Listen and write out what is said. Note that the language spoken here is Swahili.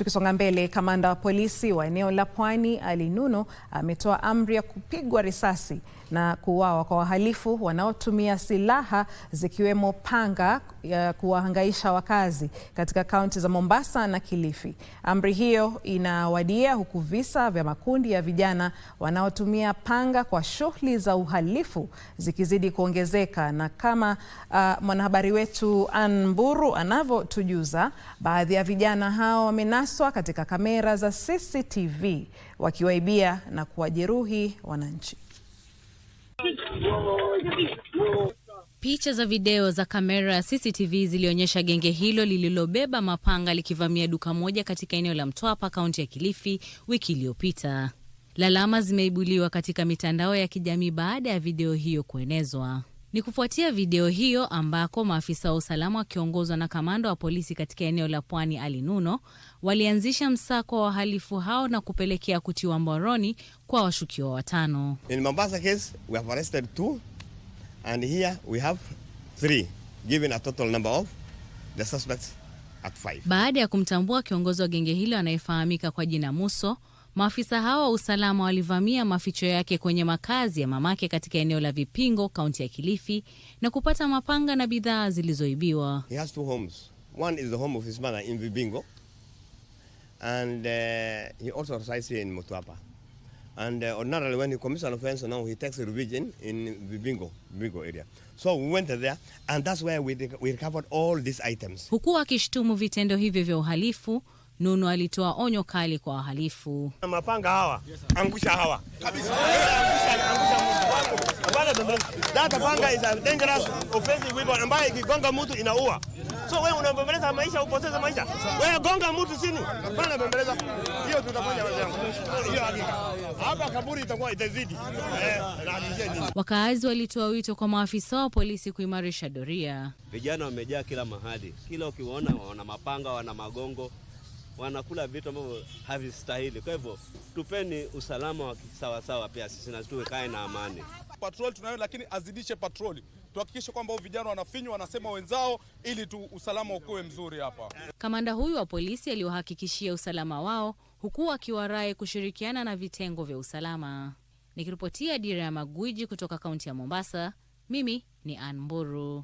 Tukisonga mbele, kamanda wa polisi wa eneo la Pwani Ali Nuno ametoa amri ya kupigwa risasi na kuuawa kwa wahalifu wanaotumia silaha zikiwemo panga ya kuwahangaisha wakazi katika kaunti za Mombasa na Kilifi. Amri hiyo inawadia huku visa vya makundi ya vijana wanaotumia panga kwa shughuli za uhalifu zikizidi kuongezeka, na kama mwanahabari wetu Ann Mburu anavyotujuza, baadhi ya vijana hao wamenaswa katika kamera za CCTV wakiwaibia na kuwajeruhi wananchi. Picha za video za kamera ya CCTV zilionyesha genge hilo lililobeba mapanga likivamia duka moja katika eneo la Mtwapa, kaunti ya Kilifi wiki iliyopita. Lalama zimeibuliwa katika mitandao ya kijamii baada ya video hiyo kuenezwa. Ni kufuatia video hiyo ambako maafisa wa usalama wakiongozwa na kamanda wa polisi katika eneo la Pwani Ali Nuno walianzisha msako wa wahalifu hao na kupelekea kutiwa mbaroni kwa washukiwa 5. In Mombasa case we have arrested 2 and here we have 3, giving a total number of the suspects at 5. Baada ya kumtambua kiongozi wa genge hilo anayefahamika kwa jina Muso, maafisa hao wa usalama walivamia maficho yake kwenye makazi ya mamake katika eneo la Vipingo, kaunti ya Kilifi, na kupata mapanga na bidhaa zilizoibiwa. He has 2 homes. One is the home of his mother in Vipingo, and he also resides here in Mtwapa. And ordinarily when he commits an offense, now he takes revenge in Vipingo area. So we went there, and that's where we recovered all these items. Huku akishtumu vitendo hivyo vya uhalifu, Nuno alitoa onyo kali kwa wahalifu. Mapanga hawa, angusha hawa. Kabisa. That panga is a dangerous offensive weapon ambayo ikigonga mtu inaua. So wewe unabembeleza maisha, upoteza maisha. Wewe gonga mtu chini. Bana bembeleza. Hiyo tutafanya wazangu. Hiyo hakika. Hapa kaburi itakuwa itazidi. Na nini. Wakaazi walitoa wito kwa maafisa wa polisi kuimarisha doria. Vijana wamejaa kila mahali. Kila ukiwaona wana mapanga, wana magongo, wanakula vitu ambavyo havistahili. Kwa hivyo tupeni usalama wa sawa sawa, pia sisi na tuwe kae na amani. Patrol tunayo, lakini azidishe patroli. Tuhakikishe kwamba vijana wanafinywa, wanasema wenzao, ili usalama ukue mzuri hapa. Kamanda huyu wa polisi aliwahakikishia usalama wao, huku akiwarai kushirikiana na vitengo vya usalama. Nikiripotia Dira ya Magwiji kutoka kaunti ya Mombasa, mimi ni Ann Mburu.